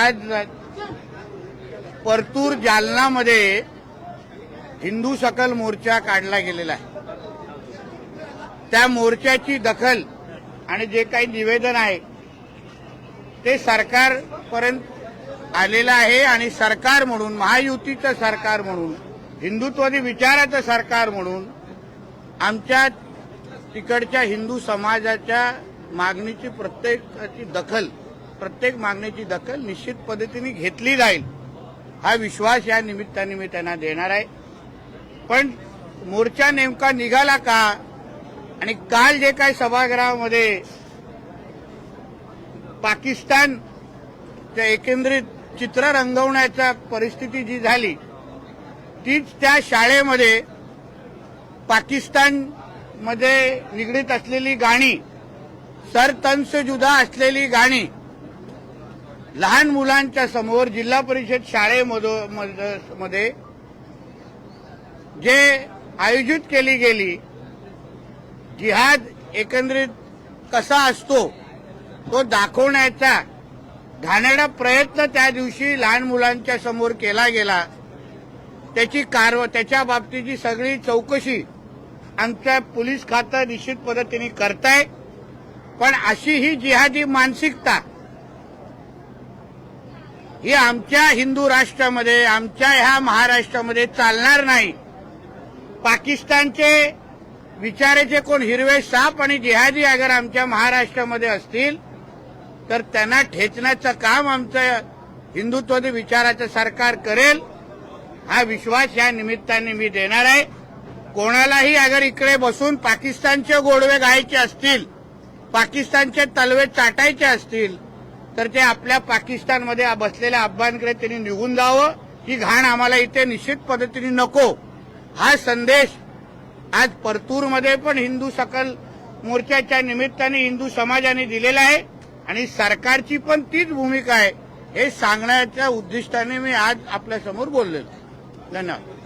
आज परतूर जालनामध्ये हिंदू सकल मोर्चा काढला गेलेला आहे। त्या मोर्चाची दखल आणि जे काही निवेदन आहे ते सरकारपर्यंत आलेलं आहे आणि सरकार म्हणून, महायुतीचं सरकार म्हणून, हिंदुत्वादी विचाराचं सरकार म्हणून आमच्या तिकडच्या हिंदू समाजाच्या मागणीची प्रत्येक मागणीची दखल निश्चित पद्धतीने घेतली जाईल हा विश्वास या निमित्ताने मी त्यांना देणार आहे। पण मोर्चा नेमका निघाला का आणि काल जे काही सभागृहामध्ये पाकिस्तानच्या एकंदरीत चित्र रंगवण्याच्या परिस्थिती जी झाली तीच त्या शाळेमध्ये पाकिस्तानमध्ये निगडीत असलेली गाणी, सरतंसजुदा असलेली गाणी लहान मुलांच्या समोर जिल्हा परिषद शाळेमध्ये जे आयोजित केली गेली, जिहाद एकंदरीत कसा असतो तो दाखवण्याचा घाणेरडा प्रयत्न त्या दिवशी लहान मुलांच्या समोर केला गेला। त्याच्या बाबतीची सगळी चौकशी आमच्या पोलीस खातं निश्चित पद्धतीने करताय। पण अशी ही जिहादी मानसिकता ही आमच्या हिंदू राष्ट्रामध्ये, आमच्या ह्या महाराष्ट्रामध्ये चालणार नाही। पाकिस्तानचे विचाराचे कोण हिरवे साप आणि जिहादी अगर आमच्या महाराष्ट्रामध्ये असतील तर त्यांना ठेचण्याचं काम आमचं हिंदुत्वादी विचाराचं सरकार करेल हा विश्वास या निमित्ताने मी देणार आहे। कोणालाही अगर इकडे बसून पाकिस्तानचे गोडवे गायचे असतील, पाकिस्तानचे तलवे चाटायचे असतील तर ते आपल्या पाकिस्तानमध्ये बसलेल्या अफगाणकडे त्यांनी निघून जावं। ही घाण आम्हाला इथे निश्चित पद्धतीने नको हा संदेश आज परतूरमध्ये पण हिंदू सकल मोर्चाच्या निमित्ताने हिंदू समाजाने दिलेला आहे आणि सरकारची पण तीच भूमिका आहे हे सांगण्याच्या उद्दिष्टाने मी आज आपल्यासमोर बोललेलो। धन्यवाद।